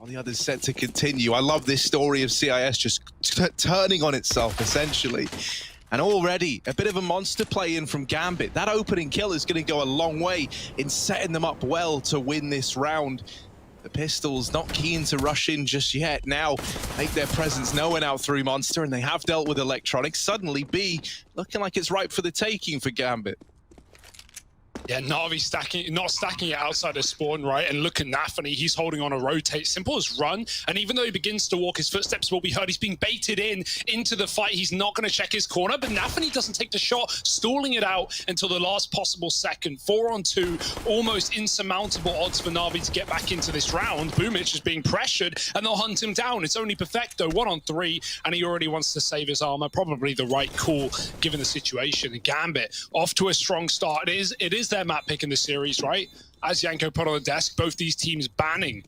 the others set to continue. I love this story of CIS just turning on itself, essentially. And already, a bit of a monster play in from Gambit. That opening kill is going to go a long way in setting them up well to win this round. The Pistols not keen to rush in just yet. Now make their presence known out through Monster, and they have dealt with Electronics. Suddenly, B looking like it's ripe for the taking for Gambit. Yeah, NaVi not stacking it outside of spawn, right? And look at NaVi, he's holding on a rotate. Simple as run, and even though he begins to walk, his footsteps will be heard. He's being baited into the fight. He's not going to check his corner, but NaVi doesn't take the shot, stalling it out until the last possible second. 4-on-2, almost insurmountable odds for NaVi to get back into this round. Boomich is being pressured, and they'll hunt him down. It's only Perfecto, 1-on-3, and he already wants to save his armor. Probably the right call, given the situation. And Gambit, off to a strong start. It is their map pick in the series, right? As Yanko put on the desk, both these teams banning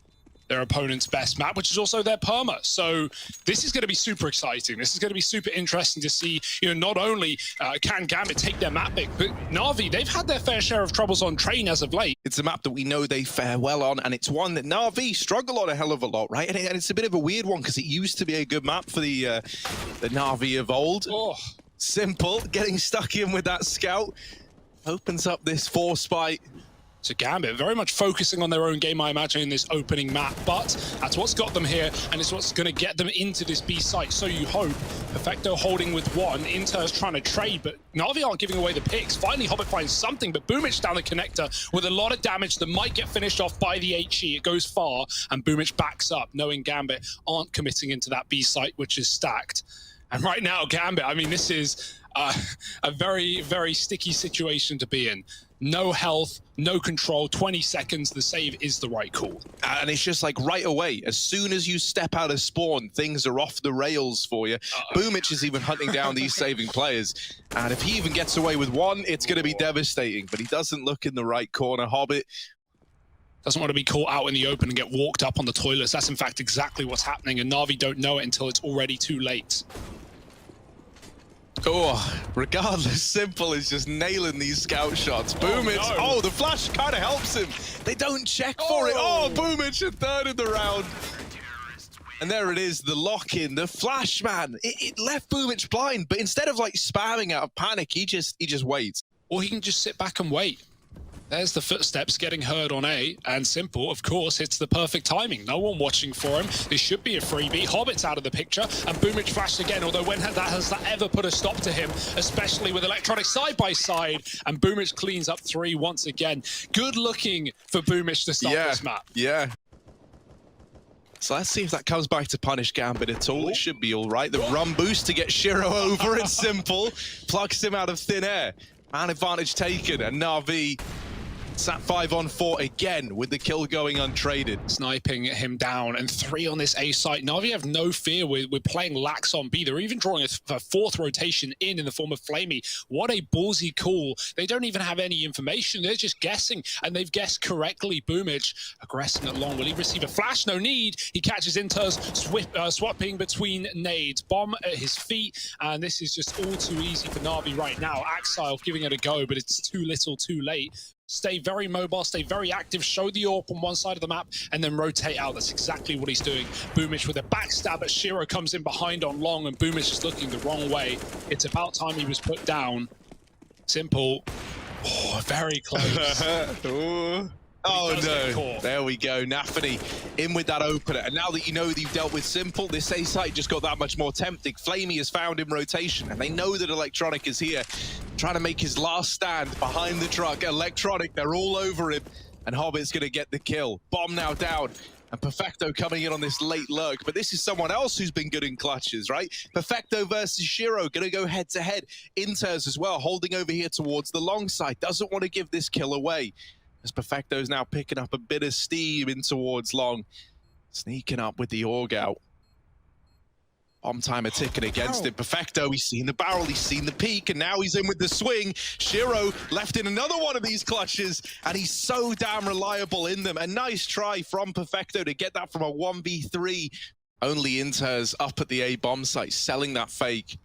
their opponent's best map, which is also their perma. So this is going to be super exciting. This is going to be super interesting to see, not only can Gambit take their map pick, but NaVi, they've had their fair share of troubles on train as of late. It's a map that we know they fare well on, and it's one that NaVi struggle on a hell of a lot, right? And it's a bit of a weird one because it used to be a good map for the NaVi of old. Oh. Simple, getting stuck in with that scout. Opens up this force fight. So Gambit very much focusing on their own game, I imagine, in this opening map, but that's what's got them here, and it's what's going to get them into this B site. So you hope. Perfecto holding with one. Inter's trying to trade, but NaVi aren't giving away the picks. Finally, Hobbit finds something, but Boomich down the connector with a lot of damage that might get finished off by the HE. It goes far, and Boomich backs up, knowing Gambit aren't committing into that B site, which is stacked. And right now, Gambit, I mean, this is a very, very sticky situation to be in. No health, no control, 20 seconds, the save is the right call. And it's just like right away, as soon as you step out of spawn, things are off the rails for you. Boomich is even hunting down these saving players. And if he even gets away with one, it's going to be devastating. But he doesn't look in the right corner. Hobbit doesn't want to be caught out in the open and get walked up on the toilets. That's in fact exactly what's happening, and NaVi don't know it until it's already too late. Oh, regardless, Simple is just nailing these scout shots. Boomich, oh, the flash kind of helps him. They don't check for it. Oh, Boomich a third of the round. And there it is, the lock-in, the flash, man. It left Boomich blind, but instead of like spamming out of panic, he just waits. Or he can just sit back and wait. There's the footsteps getting heard on A, and Simple, of course, hits the perfect timing. No one watching for him. This should be a freebie. Hobbit's out of the picture, and Boomich flashed again, although when has that ever put a stop to him, especially with Electronic side by side, and Boomich cleans up 3 once again. Good looking for Boomich to start this map. Yeah. So let's see if that comes back to punish Gambit at all. It should be all right. The run boost to get Shiro over at Simple. Plucks him out of thin air. Man advantage taken, and NaVi sat 5-on-4 again with the kill going untraded. Sniping him down, and 3 on this A site. NaVi have no fear. We're playing lax on B. They're even drawing a 4th rotation in the form of Flamey. What a ballsy call. They don't even have any information. They're just guessing, and they've guessed correctly. Boomich aggressing it long. Will he receive a flash? No need. He catches Inter's swapping between nades. Bomb at his feet, and this is just all too easy for NaVi right now. Axile giving it a go, but it's too little, too late. Stay very mobile, stay very active, show the AWP on one side of the map, and then rotate out. That's exactly what he's doing. Boomich with a backstab, but Shiro comes in behind on long, and Boomich is looking the wrong way. It's about time he was put down. Simple. Oh, very close. Oh no, there we go, NaVi in with that opener, and now that you know that you've dealt with Simple, this A site just got that much more tempting. Flamey has found in rotation, and they know that Electronic is here, trying to make his last stand behind the truck. Electronic, they're all over him, and Hobbit's gonna get the kill. Bomb now down, and Perfecto coming in on this late lurk, but this is someone else who's been good in clutches, right? Perfecto versus Shiro, gonna go head to head. Inters as well, holding over here towards the long side, doesn't want to give this kill away. As Perfecto's now picking up a bit of steam in towards long. Sneaking up with the AUG out. Bomb timer ticking against him. Perfecto, he's seen the barrel, he's seen the peak, and now he's in with the swing. Shiro left in another one of these clutches, and he's so damn reliable in them. A nice try from Perfecto to get that from a 1v3. Only Inters up at the A bomb site, selling that fake.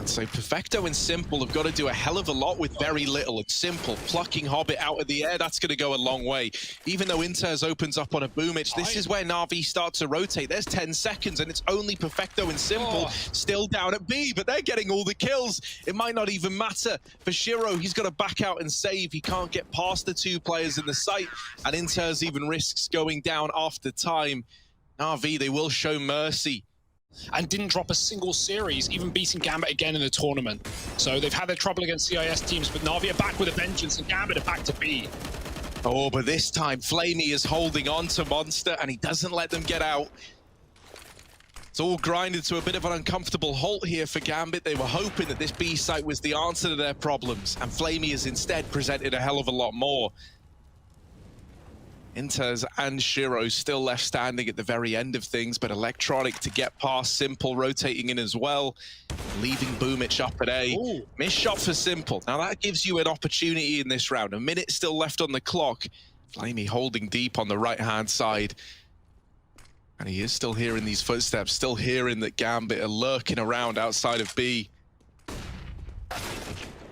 So Perfecto and Simple have got to do a hell of a lot with very little. It's Simple plucking Hobbit out of the air. That's going to go a long way. Even though Inters opens up on a boomage, this is where NaVi starts to rotate. There's 10 seconds, and it's only Perfecto and Simple still down at B, but they're getting all the kills. It might not even matter. For Shiro, he's got to back out and save. He can't get past the two players in the site, and Inters even risks going down after time. NaVi, they will show mercy. And didn't drop a single series, even beating Gambit again in the tournament. So they've had their trouble against CIS teams, but NaVi are back with a vengeance, and Gambit are back to B. Oh, but this time, Flamey is holding on to Monster, and he doesn't let them get out. It's all grinded to a bit of an uncomfortable halt here for Gambit. They were hoping that this B site was the answer to their problems, and Flamey has instead presented a hell of a lot more. Inters and Shiro still left standing at the very end of things, but Electronic to get past Simple, rotating in as well, leaving Boomich up at A. Missed shot for Simple. Now that gives you an opportunity in this round. A minute still left on the clock. Flamey holding deep on the right-hand side. And he is still hearing these footsteps, still hearing that Gambit are lurking around outside of B.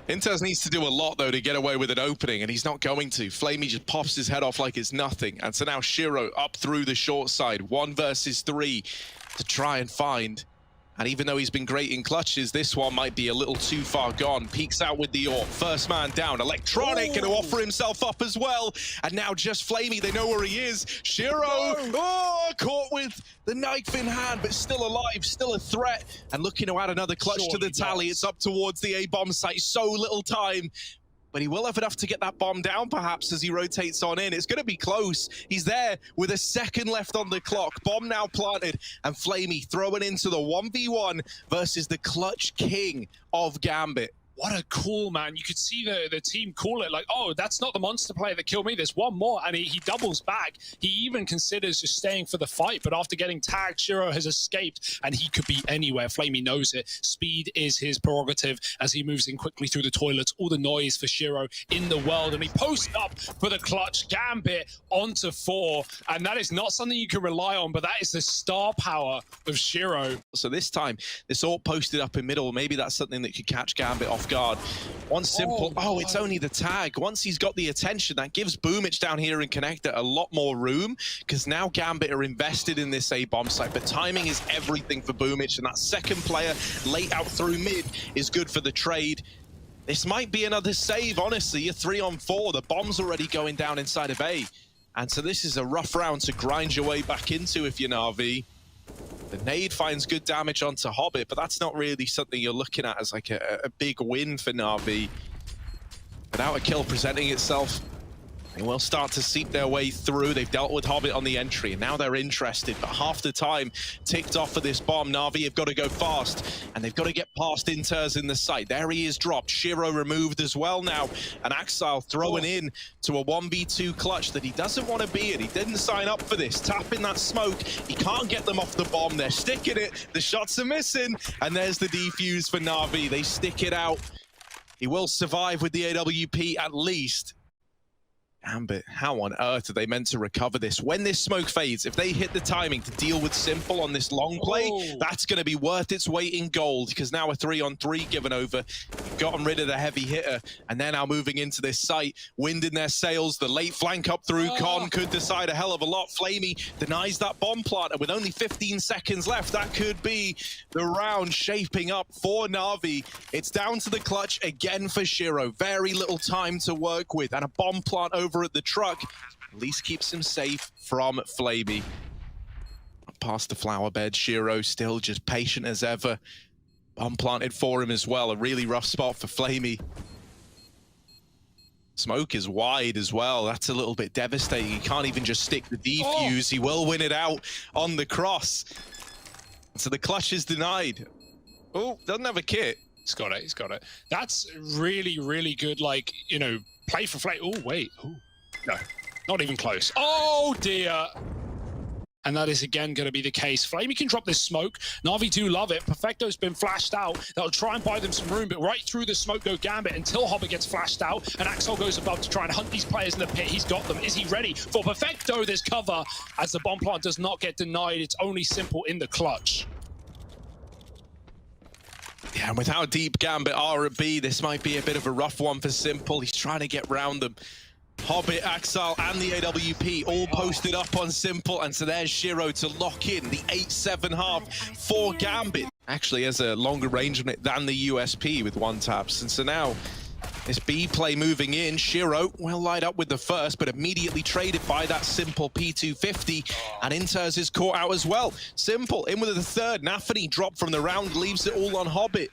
Inters needs to do a lot, though, to get away with an opening, and he's not going to. Flamey just pops his head off like it's nothing. And so now Shiro up through the short side, 1 versus 3 to try and find. And even though he's been great in clutches, this one might be a little too far gone. Peeks out with the AWP. First man down. Electronic going to offer himself up as well. And now just Flamey, they know where he is. Shiro, caught with the knife in hand, but still alive, still a threat. And looking to add another clutch to the tally. It's up towards the A-bomb site. So little time. But he will have enough to get that bomb down, perhaps, as he rotates on in. It's going to be close. He's there with a second left on the clock. Bomb now planted, and Flamey throwing into the 1v1 versus the clutch king of Gambit. What a call, man. You could see the team call it like, oh, that's not the monster player that killed me. There's one more. And he doubles back. He even considers just staying for the fight. But after getting tagged, Shiro has escaped. And he could be anywhere. Flamey knows it. Speed is his prerogative as he moves in quickly through the toilets. All the noise for Shiro in the world. And he posts up for the clutch. Gambit onto 4. And that is not something you can rely on. But that is the star power of Shiro. So this time, this all posted up in middle. Maybe that's something that could catch Gambit off guard. One Simple, it's only the tag. Once he's got the attention, that gives Boomich down here in Connector a lot more room, because now Gambit are invested in this A-bomb site, but timing is everything for Boomich, and that second player late out through mid is good for the trade. This might be another save, honestly. You're 3-on-4. The bomb's already going down inside of A. And so this is a rough round to grind your way back into if you're NaVi. The nade finds good damage onto Hobbit, but that's not really something you're looking at as like a big win for NaVi. Without a kill presenting itself, they will start to seep their way through. They've dealt with Hobbit on the entry, and now they're interested. But half the time ticked off for this bomb. NaVi have got to go fast, and they've got to get past Inters in the site. There he is dropped. Shiro removed as well now. And Axile throwing in to a 1v2 clutch that he doesn't want to be in. He didn't sign up for this. Tapping that smoke. He can't get them off the bomb. They're sticking it. The shots are missing. And there's the defuse for NaVi. They stick it out. He will survive with the AWP at least. Gambit, how on earth are they meant to recover this? When this smoke fades, if they hit the timing to deal with Simple on this long play, that's going to be worth its weight in gold, because now a 3-on-3 given over. You've gotten rid of the heavy hitter, and they're now moving into this site. Wind in their sails, the late flank up through Con could decide a hell of a lot. Flamey denies that bomb plant, and with only 15 seconds left, that could be the round shaping up for NaVi. It's down to the clutch again for Shiro. Very little time to work with, and a bomb plant over at the truck at least keeps him safe from Flamey. Past the flower bed, Shiro still just patient as ever. Bomb planted for him as well. A really rough spot for Flamey. Smoke is wide as well. That's a little bit devastating. He can't even just stick the defuse. He will win it out on the cross. So the clutch is denied. Oh, doesn't have a kit. He's got it. He's got it. That's really, really good, like, you know, play for play. Oh, wait. Oh, no, not even close. Oh, dear. And that is again going to be the case. Flamey can drop this smoke. NaVi do love it. Perfecto's been flashed out. That'll try and buy them some room, but right through the smoke go Gambit until Hobbit gets flashed out, and Axel goes above to try and hunt these players in the pit. He's got them. Is he ready for Perfecto? There's cover as the bomb plant does not get denied. It's only Simple in the clutch. Yeah, and with how deep Gambit are at B, this might be a bit of a rough one for Simple. He's trying to get round them. Hobbit, Axal, and the AWP all posted up on Simple, and so there's Shiro to lock in the 8-7 half for Gambit. Actually has a longer range on it than the USP with one taps, and so now this B play moving in. Shiro will light up with the first, but immediately traded by that Simple P250, and Inters is caught out as well. Simple in with the third. NaVi dropped from the round, leaves it all on Hobbit.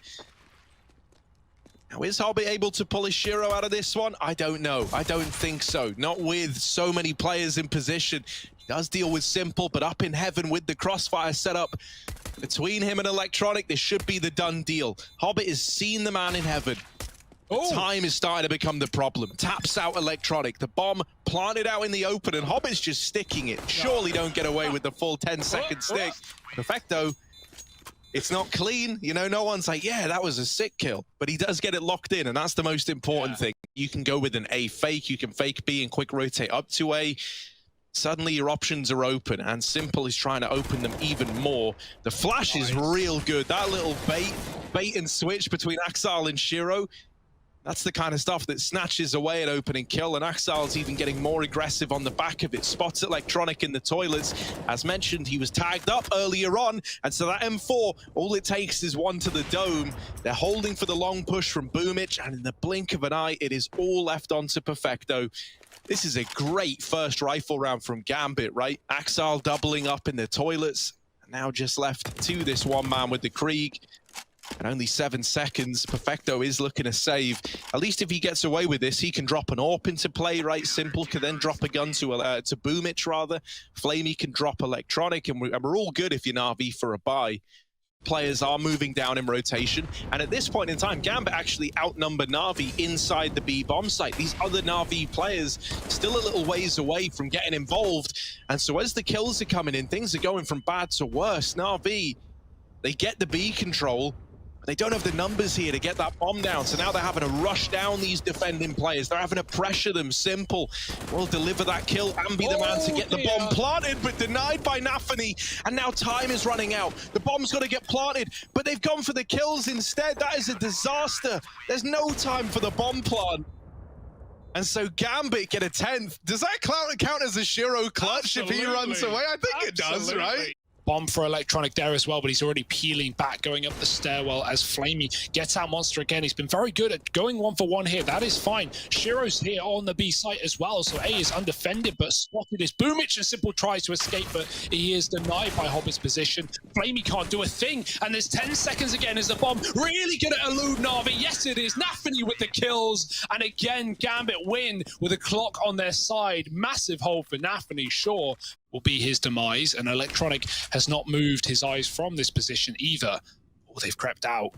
Now, is Hobbit able to pull his Shiro out of this one? I don't know. I don't think so. Not with so many players in position. He does deal with Simple, but up in heaven with the crossfire setup between him and Electronic, this should be the done deal. Hobbit has seen the man in heaven. Time is starting to become the problem. Taps out Electronic. The bomb planted out in the open, and Hobbit's just sticking it. Surely don't get away with the full 10-second stick. Perfecto. It's not clean, you know, no one's like, yeah, that was a sick kill. But he does get it locked in, and that's the most important thing. You can go with an A fake, you can fake B and quick rotate up to A. Suddenly your options are open, and Simple is trying to open them even more. The flash is real good. That little bait and switch between Axal and Shiro, that's the kind of stuff that snatches away an opening kill, and Axal's even getting more aggressive on the back of it. Spots Electronic in the toilets. As mentioned, he was tagged up earlier on, and so that M4, all it takes is one to the dome. They're holding for the long push from Boomich, and in the blink of an eye, it is all left onto Perfecto. This is a great first rifle round from Gambit, right? Axal doubling up in the toilets, and now just left to this one man with the Krieg. And only 7 seconds. Perfecto is looking to save. At least if he gets away with this, he can drop an AWP into play, right? Simple can then drop a gun to Boomich, rather. Flamey can drop Electronic, and we're all good if you're NaVi for a buy. Players are moving down in rotation, and at this point in time, Gambit actually outnumber NaVi inside the B bomb site. These other NaVi players still a little ways away from getting involved, and so as the kills are coming in, things are going from bad to worse. NaVi, they get the B control, they don't have the numbers here to get that bomb down, so now they're having to rush down these defending players. They're having to pressure them. Simple will deliver that kill and be the man to get the bomb planted, but denied by NaVi, and now time is running out. The bomb's got to get planted, but they've gone for the kills instead. That is a disaster. There's no time for the bomb plant. And so Gambit get a 10th. Does that count as a Shiro clutch if he runs away? I think it does, right? Bomb for Electronic there as well, but he's already peeling back, going up the stairwell as Flamey gets out Monster again. He's been very good at going 1-for-1 here. That is fine. Shiro's here on the B site as well, so A is undefended, but spotted is Boomich, and Simple tries to escape, but he is denied by Hobbit's position. Flamey can't do a thing, and there's 10 seconds again. Is the bomb really going to elude NaVi? Yes, it is. NaVi with the kills, and again, Gambit win with a clock on their side. Massive hold for NaVi, sure, will be his demise, and Electronic has not moved his eyes from this position either. Oh, they've crept out.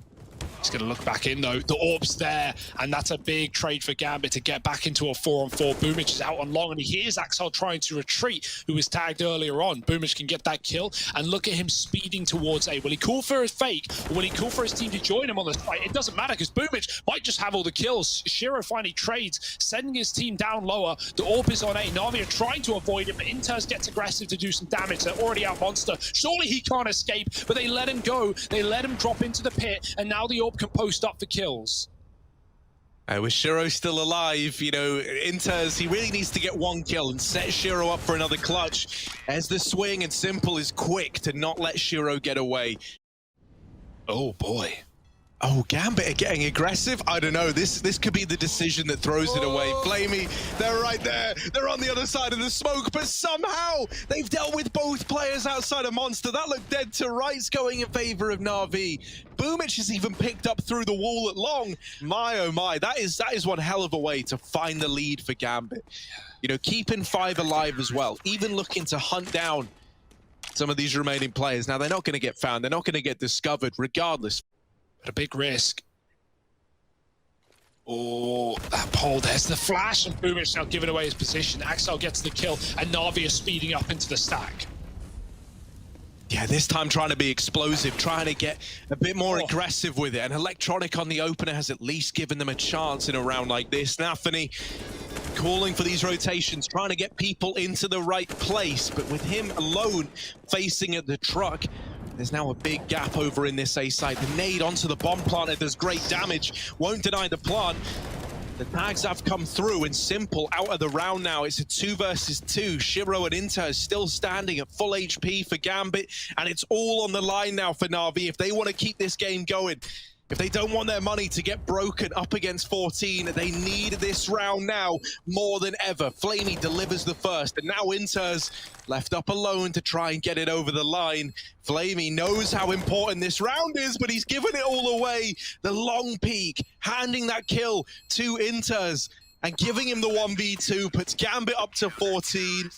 He's going to look back in, though. The AWP's there, and that's a big trade for Gambit to get back into a 4-on-4. Boomich is out on long, and he hears Axel trying to retreat, who was tagged earlier on. Boomich can get that kill, and look at him speeding towards A. Will he call for a fake, or will he call for his team to join him on this fight? It doesn't matter, because Boomich might just have all the kills. Shiro finally trades, sending his team down lower. The AWP is on A. NaVi are trying to avoid it, but Inters gets aggressive to do some damage. They're already out Monster. Surely he can't escape, but they let him go. They let him drop into the pit, and now the AWP can post up for kills. With Shiro still alive, you know, Inters, he really needs to get one kill and set Shiro up for another clutch. As the swing, and Simple is quick to not let Shiro get away. Oh boy. Oh, Gambit are getting aggressive. I don't know. This could be the decision that throws it away. Flamey, they're right there. They're on the other side of the smoke, but somehow they've dealt with both players outside of Monster. That looked dead to rights going in favor of NaVi. Boomich has even picked up through the wall at long. My, oh my, that is one hell of a way to find the lead for Gambit. You know, keeping 5 alive as well, even looking to hunt down some of these remaining players. Now, they're not going to get found. They're not going to get discovered regardless. But a big risk. Oh, that pole, there's the flash, and Boomich now giving away his position. Axel gets the kill, and NaVi is speeding up into the stack. Yeah, this time trying to be explosive, trying to get a bit more aggressive with it. And Electronic on the opener has at least given them a chance in a round like this. NaVi calling for these rotations, trying to get people into the right place. But with him alone facing at the truck, There's now a big gap over in this A side. The nade onto the bomb planter does great damage. Won't deny the plant. The tags have come through, and Simple out of the round now. It's a 2 versus 2. Shiro and Inter is still standing at full HP for Gambit, and it's all on the line now for NaVi if they want to keep this game going. If they don't want their money to get broken up against 14, they need this round now more than ever. Flamey delivers the first, and now Inter's left up alone to try and get it over the line. Flamey knows how important this round is, but he's given it all away. The long peek, handing that kill to Inter's and giving him the 1v2, puts Gambit up to 14.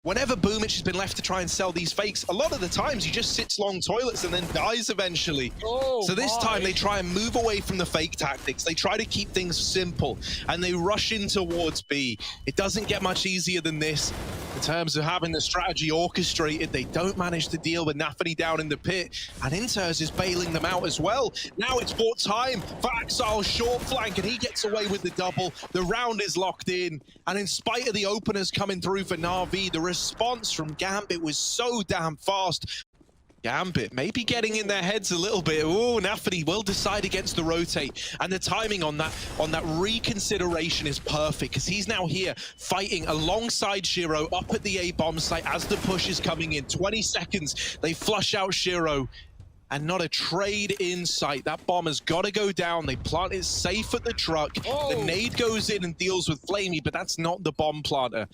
Whenever Boomich has been left to try and sell these fakes, a lot of the times he just sits long toilets and then dies eventually. So this time they try and move away from the fake tactics. They try to keep things simple and they rush in towards B. It doesn't get much easier than this. In terms of having the strategy orchestrated, they don't manage to deal with nafany down in the pit, and Inters is bailing them out as well. Now it's bought time for Axel's short flank, and he gets away with the double. The round is locked in, and in spite of the openers coming through for NaVi, the response from Gambit was so damn fast. Gambit maybe getting in their heads a little bit. Oh, nafany will decide against the rotate, and the timing on that reconsideration is perfect because he's now here fighting alongside Shiro up at the A bomb site as the push is coming in. 20 seconds, they flush out Shiro, and not a trade in sight. That bomb has got to go down. They plant it safe at the truck. The nade goes in and deals with Flamey, but that's not the bomb planter.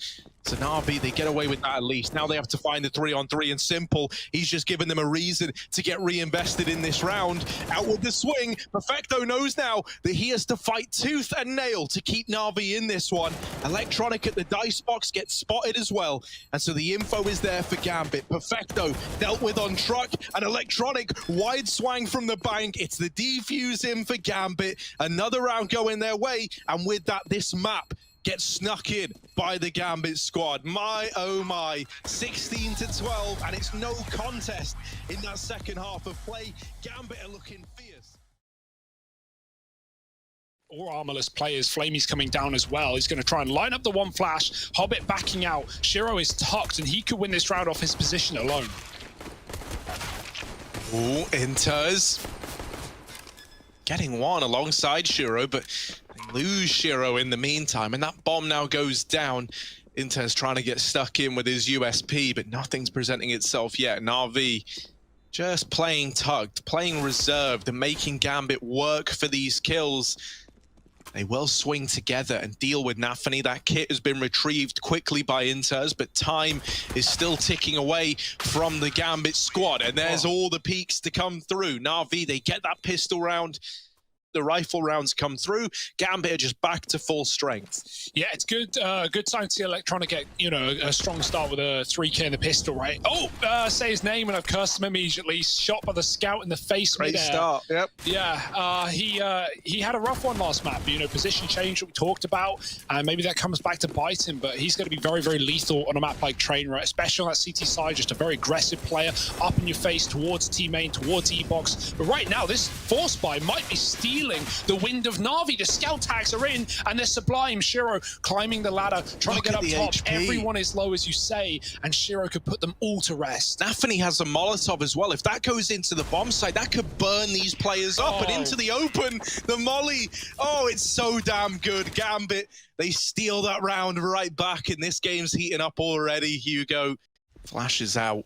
So NaVi, they get away with that at least. Now they have to find the 3-on-3, and Simple, he's just given them a reason to get reinvested in this round. Out with the swing, Perfecto knows now that he has to fight tooth and nail to keep NaVi in this one. Electronic at the dice box gets spotted as well, and so the info is there for Gambit. Perfecto dealt with on truck, and Electronic wide swang from the bank. It's the defuse in for Gambit. Another round going their way, and with that, this map gets snuck in by the Gambit squad. My, oh my, 16-12, and it's no contest in that second half of play. Gambit are looking fierce. All armorless players. Flamey's coming down as well. He's going to try and line up the one flash. Hobbit backing out. Shiro is tucked, and he could win this round off his position alone. Ooh, Inters getting one alongside Shiro, but they lose Shiro in the meantime, and that bomb now goes down. Inter's trying to get stuck in with his USP, but nothing's presenting itself yet. NaVi just playing tugged, playing reserved, and making Gambit work for these kills. They will swing together and deal with nafany. That kit has been retrieved quickly by Inters, but time is still ticking away from the Gambit squad. And there's all the peaks to come through. NaVi, they get that pistol round. The rifle rounds come through. Gambit are just back to full strength. Yeah, it's good. Good time to see Electronic get, you know, a strong start with a 3K in the pistol, right? Oh, say his name and I've cursed him immediately. Shot by the scout in the face. Great start. Yep. Yeah. He had a rough one last map. You know, position change that we talked about, and maybe that comes back to bite him. But he's going to be very, very lethal on a map like Train, right? Especially on that CT side, just a very aggressive player, up in your face towards T main, towards E box. But right now, this force buy might be stealing the wind of NaVi. The scout tags are in, and they're Sublime. Shiro climbing the ladder, trying to get up top. HP. Everyone is low, as you say, and Shiro could put them all to rest. nafany has a Molotov as well. If that goes into the bomb site, that could burn these players up. And into the open, the molly. Oh, it's so damn good. Gambit, they steal that round right back, and this game's heating up already. Hugo flashes out.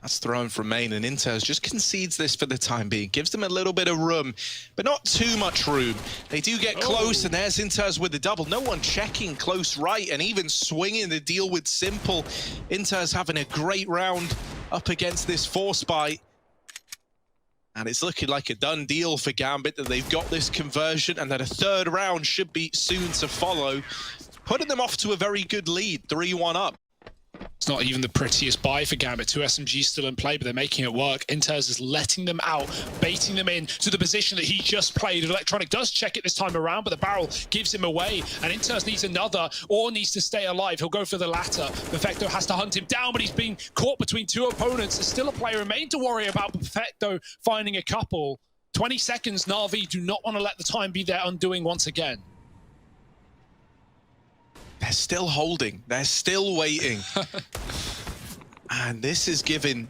That's thrown from main, and Inters just concedes this for the time being. Gives them a little bit of room, but not too much room. They do get close, and there's Inters with the double. No one checking close right, and even swinging the deal with Simple. Inters having a great round up against this force bite. And it's looking like a done deal for Gambit, that they've got this conversion, and that a third round should be soon to follow, putting them off to a very good lead, 3-1 up. It's not even the prettiest buy for Gambit. 2 SMGs still in play, but they're making it work. Inters is letting them out, baiting them in to the position that he just played. Electronic does check it this time around, but the barrel gives him away, and Inters needs another, or needs to stay alive. He'll go for the latter. Perfecto has to hunt him down, but he's being caught between two opponents. There's still a player remain to worry about, Perfecto finding a couple. 20 seconds, NaVi do not want to let the time be their undoing once again. They're still holding. They're still waiting. And this is giving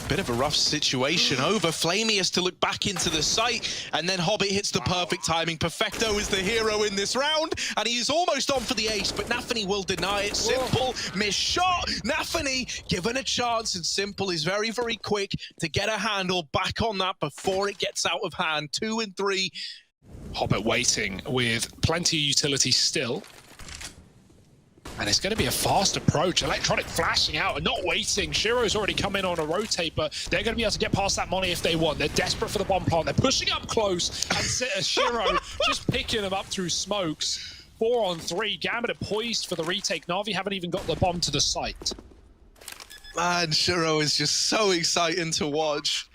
Bit of a rough situation over. Flamey has to look back into the site, and then Hobbit hits the perfect timing. Perfecto is the hero in this round, and he is almost on for the ace, but nafany will deny it. Simple, missed shot. nafany given a chance, and Simple is very, very quick to get a handle back on that before it gets out of hand. 2 and 3. Hobbit waiting with plenty of utility still. And it's going to be a fast approach. Electronic flashing out and not waiting. Shiro's already come in on a rotate, but they're going to be able to get past that molly if they want. They're desperate for the bomb plant. They're pushing up close, and Shiro just picking them up through smokes. 4 on 3. Gambit are poised for the retake. NaVi haven't even got the bomb to the site. Man, Shiro is just so exciting to watch.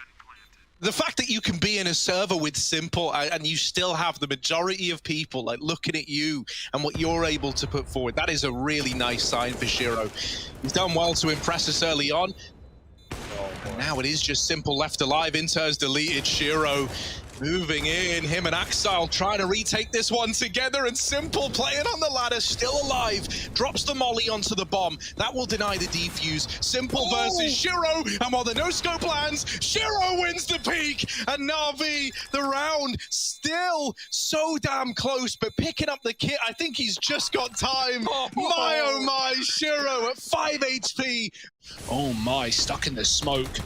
The fact that you can be in a server with Simple and you still have the majority of people like looking at you and what you're able to put forward, that is a really nice sign for Shiro. He's done well to impress us early on. And now it is just Simple left alive. Inter's deleted. Shiro moving in, him and Axile trying to retake this one together, and Simple playing on the ladder, still alive, drops the molly onto the bomb. That will deny the defuse. Simple versus Shiro, and while the no-scope lands, Shiro wins the peak, and NaVi, the round, still so damn close, but picking up the kit, I think he's just got time. My oh my, Shiro at 5 HP. Oh my, stuck in the smoke.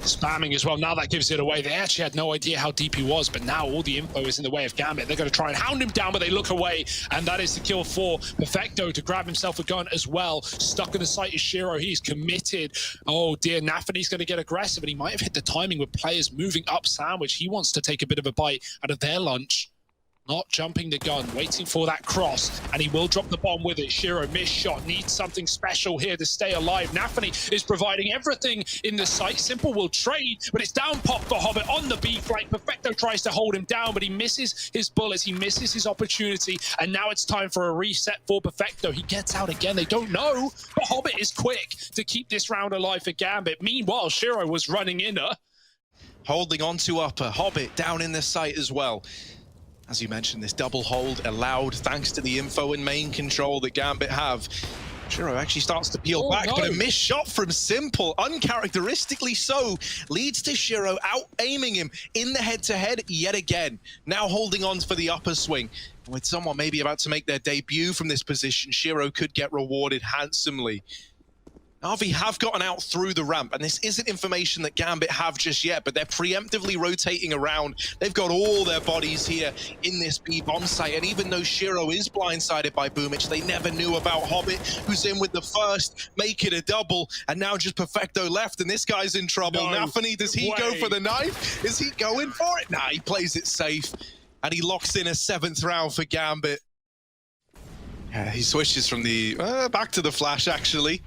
Spamming as well. Now that gives it away. They actually had no idea how deep he was, but now all the info is in the way of Gambit. They're going to try and hound him down, but they look away, and that is the kill for Perfecto to grab himself a gun as well. Stuck in the site is Shiro. He's committed. Oh dear, nafany's going to get aggressive, and he might have hit the timing with players moving up sandwich. He wants to take a bit of a bite out of their lunch. Not jumping the gun, waiting for that cross, and he will drop the bomb with it. Shiro, missed shot, needs something special here to stay alive. nafany is providing everything in the site. Simple will trade, but it's down pop for Hobbit on the B flank. Perfecto tries to hold him down, but he misses his bullets, he misses his opportunity, and now it's time for a reset for Perfecto. He gets out again, they don't know, but Hobbit is quick to keep this round alive for Gambit. Meanwhile, Shiro was running inner. Holding on to upper, Hobbit down in the site as well. As you mentioned, this double hold allowed thanks to the info and main control that Gambit have. Shiro actually starts to peel back, but a missed shot from Simple, uncharacteristically so, leads to Shiro out-aiming him in the head-to-head yet again. Now holding on for the upper swing. With someone maybe about to make their debut from this position, Shiro could get rewarded handsomely. NaVi have gotten out through the ramp, and this isn't information that Gambit have just yet, but they're preemptively rotating around. They've got all their bodies here in this B bomb site, and even though Shiro is blindsided by Boomich, they never knew about Hobbit, who's in with the first, make it a double, and now just Perfecto left, and this guy's in trouble. nafany, does he go for the knife? Is he going for it? Nah, he plays it safe, and he locks in a 7th round for Gambit. Yeah, he switches from the, back to the flash, actually.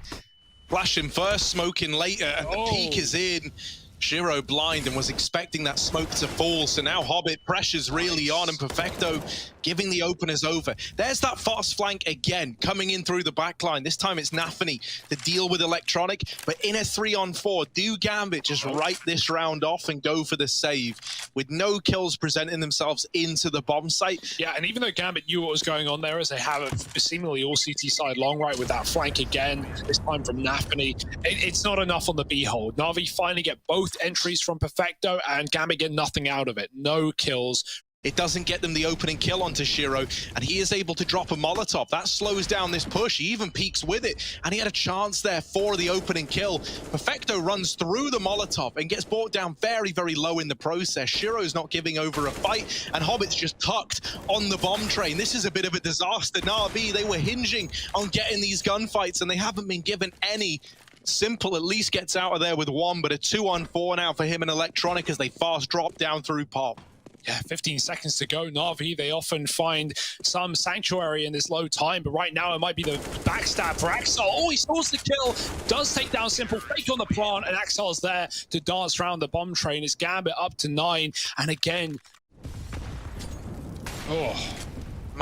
Flashing first, smoking later, and the peak is in. Shiro blind and was expecting that smoke to fall, so now Hobbit pressures really on, and Perfecto giving the openers over. There's that fast flank again, coming in through the backline. This time it's nafany to deal with Electronic, but in a 3-on-4, do Gambit just write this round off and go for the save, with no kills presenting themselves into the bomb site? Yeah, and even though Gambit knew what was going on there, as they have a seemingly all CT side long right with that flank again, this time from nafany, it's not enough on the B hold. NaVi finally get both entries from Perfecto, and Gambit get nothing out of it. No kills. It doesn't get them the opening kill onto Shiro, and he is able to drop a Molotov. That slows down this push. He even peeks with it, and he had a chance there for the opening kill. Perfecto runs through the Molotov and gets brought down very, very low in the process. Shiro's not giving over a fight, and Hobbit's just tucked on the bomb train. This is a bit of a disaster. NaVi, they were hinging on getting these gunfights, and they haven't been given any. Simple at least gets out of there with 1, but a 2-on-4 now for him and Electronic as they fast drop down through pop. Yeah, 15 seconds to go. NaVi, they often find some sanctuary in this low time, but right now it might be the backstab for Axel. Oh, he scores the kill, does take down Simple, fake on the plant, and Axel's there to dance around the bomb train. It's Gambit up to 9, and again,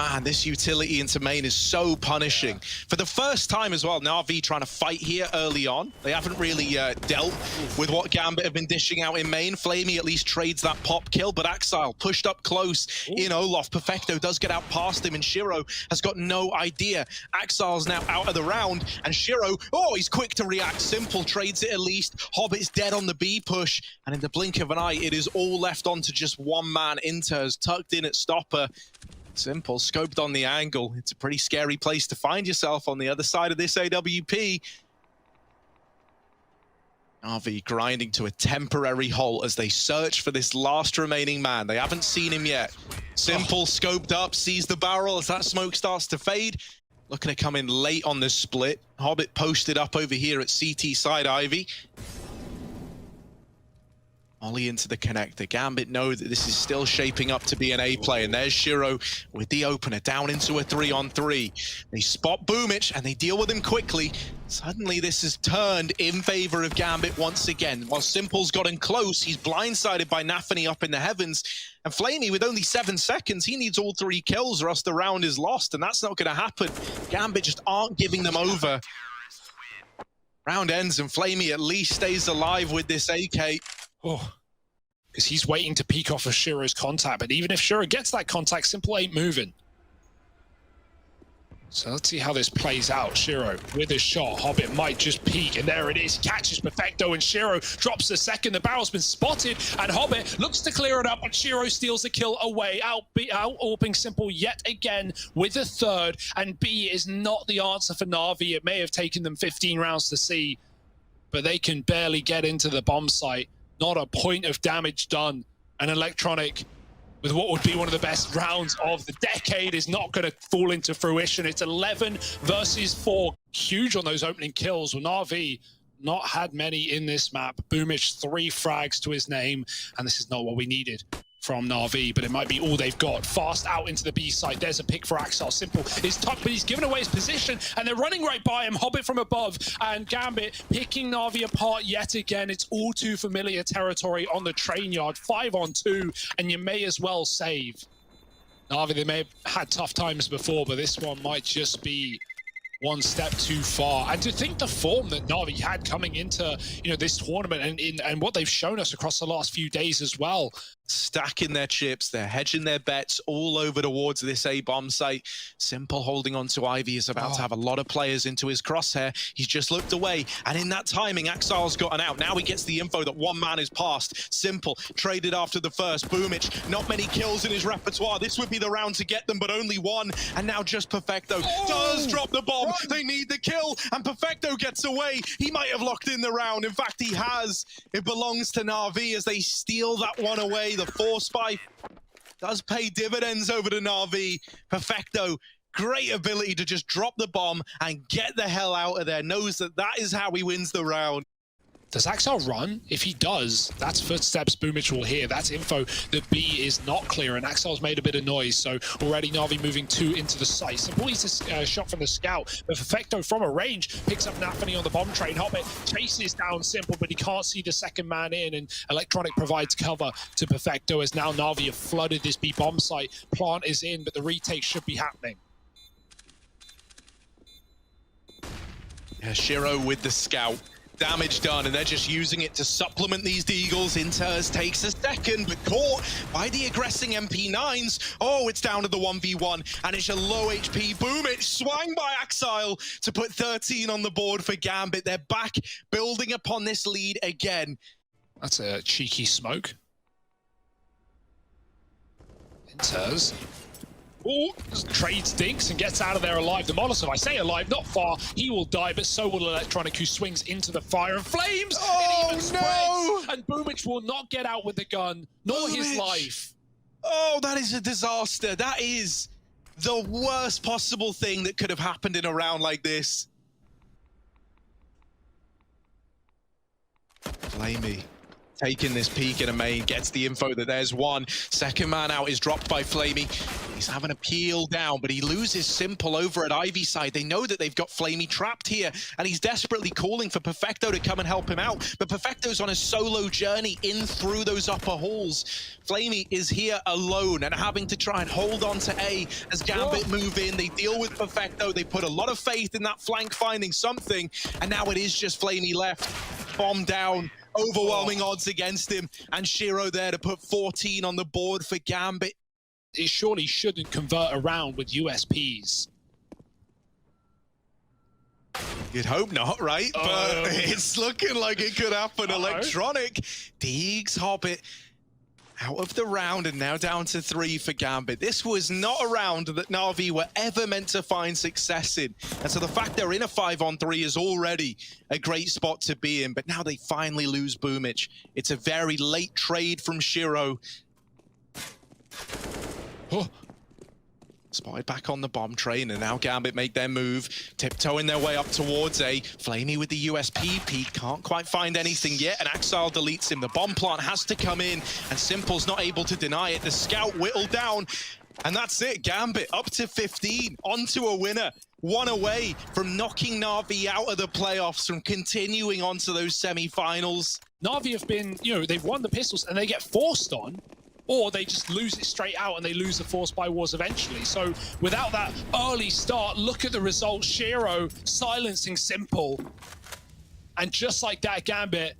Man, this utility into main is so punishing. Yeah. For the first time as well, NaVi trying to fight here early on. They haven't really dealt with what Gambit have been dishing out in main. Flamey at least trades that pop kill, but Axile pushed up close in Olaf. Perfecto does get out past him, and Shiro has got no idea. Axile's now out of the round, and Shiro, oh, he's quick to react. Simple trades it at least. Hobbit's dead on the B push, and in the blink of an eye, it is all left on to just one man. Inter's tucked in at stopper. Simple scoped on the angle. It's a pretty scary place to find yourself on the other side of this AWP. NaVi grinding to a temporary halt as they search for this last remaining man. They haven't seen him yet. Simple scoped up, sees the barrel as that smoke starts to fade. Looking to come in late on this split. Hobbit posted up over here at CT side Ivy. Ollie into the connector. Gambit know that this is still shaping up to be an A play, and there's Shiro with the opener down into a 3-on-3. They spot Boomich and they deal with him quickly. Suddenly this has turned in favor of Gambit once again. While Simple's gotten close, he's blindsided by nafany up in the heavens. And Flamey, with only 7 seconds, he needs all 3 kills or else the round is lost, and that's not going to happen. Gambit just aren't giving them over. Round ends and Flamey at least stays alive with this AK. Oh, because he's waiting to peek off of Shiro's contact, but even if Shiro gets that contact, Simple ain't moving. So let's see how this plays out. Shiro with his shot. Hobbit might just peek, and there it is. Catches Perfecto, and Shiro drops the second. The barrel's been spotted, and Hobbit looks to clear it up, but Shiro steals the kill away. Out-orping Simple yet again with a third, and B is not the answer for NaVi. It may have taken them 15 rounds to see, but they can barely get into the bomb site. Not a point of damage done. And Electronic, with what would be one of the best rounds of the decade, is not going to fall into fruition. It's 11 versus 4. Huge on those opening kills. Well, NaVi not had many in this map. Boomich 3 frags to his name, and this is not what we needed from NaVi, but it might be all they've got. Fast out into the B side. There's a pick for Axile. Simple is tucked, but he's given away his position, and they're running right by him. Hobbit from above, and Gambit picking NaVi apart yet again. It's all too familiar territory on the train yard. 5-on-2, and you may as well save. NaVi, they may have had tough times before, but this one might just be one step too far. And to think the form that NaVi had coming into this tournament, and what they've shown us across the last few days as well. Stacking their chips, they're hedging their bets all over towards this A-bomb site. Simple holding on to Ivy is about to have a lot of players into his crosshair. He's just looked away, and in that timing, Axile's gotten out. Now he gets the info that one man is past. Simple traded after the first. Boomich, not many kills in his repertoire. This would be the round to get them, but only one. And now just Perfecto does drop the bomb. They need the kill, and Perfecto gets away. He might have locked in the round. In fact, he has. It belongs to NaVi as they steal that one away. The force spike does pay dividends over to NaVi. Perfecto, great ability to just drop the bomb and get the hell out of there. Knows that that is how he wins the round. Does Axile run? If he does, that's footsteps Boomich will hear. That's info that B is not clear, and Axile's made a bit of noise. So already NaVi moving 2 into the site. Simple needs a shot from the scout, but Perfecto from a range picks up nafany on the bomb train. Hobbit chases down Simple, but he can't see the second man in, and Electronic provides cover to Perfecto as now NaVi have flooded this B bomb site. Plant is in, but the retake should be happening. Yeah, Shiro with the scout. Damage done, and they're just using it to supplement these deagles. Inters takes a second, but caught by the aggressing MP9s. Oh, it's down to the 1v1, and it's a low HP Boomich swung by Axile to put 13 on the board for Gambit. They're back building upon this lead again. That's a cheeky smoke. Inters. Oh, trades Dinks and gets out of there alive. The Molotov, I say alive, not far. He will die, but so will Electronic, who swings into the fire and flames. Oh, it even spreads, and Boomich will not get out with the gun, nor his life. Oh, that is a disaster. That is the worst possible thing that could have happened in a round like this. Flamey taking this peek in a main, gets the info that there's one. Second man out is dropped by Flamey. He's having a peel down, but he loses Simple over at Ivy side. They know that they've got Flamey trapped here, and he's desperately calling for Perfecto to come and help him out. But Perfecto's on a solo journey in through those upper halls. Flamey is here alone and having to try and hold on to A as Gambit move in. They deal with Perfecto. They put a lot of faith in that flank finding something, and now it is just Flamey left. Bomb down. Overwhelming odds against him, and Shiro there to put 14 on the board for Gambit. It surely shouldn't convert around with USPs. You'd hope not, right? But it's looking like it could happen. Electronic, Deegs Hobbit out of the round, and now down to 3 for Gambit. This was not a round that NaVi were ever meant to find success in. And so the fact they're in a 5-on-3 is already a great spot to be in. But now they finally lose Boomich. It's a very late trade from Shiro. Oh. Spotted back on the bomb train, and now Gambit make their move, tiptoeing their way up towards A. Flamey with the USP peak, can't quite find anything yet, and Axile deletes him. The bomb plant has to come in, and Simple's not able to deny it. The scout whittled down, and that's it. Gambit up to 15, onto a winner. One away from knocking NaVi out of the playoffs, from continuing on to those semi-finals. NaVi have been, you know, they've won the pistols and they get forced on, or they just lose it straight out and they lose the force by wars eventually. So without that early start, look at the results. Shiro silencing Simple. And just like that, Gambit,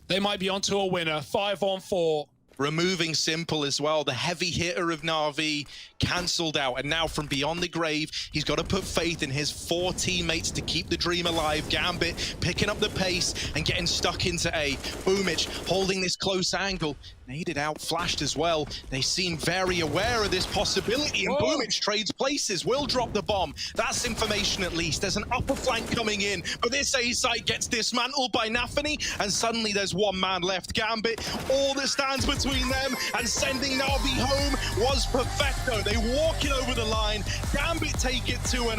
they might be onto a winner, 5-on-4. Removing Simple as well, the heavy hitter of NaVi, cancelled out. And now from beyond the grave, he's got to put faith in his 4 teammates to keep the dream alive. Gambit picking up the pace and getting stuck into A. Boomich holding this close angle. Naded out, flashed as well. They seem very aware of this possibility, and Boomich trades places, will drop the bomb. That's information at least. There's an upper flank coming in, but this A site gets dismantled by NaFi, and suddenly there's one man left. Gambit, all that stands between them and sending NaVi home was Perfecto. They walk it over the line. Gambit take it 2-0.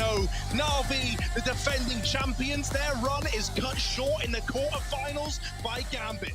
NaVi, the defending champions, their run is cut short in the quarterfinals by Gambit.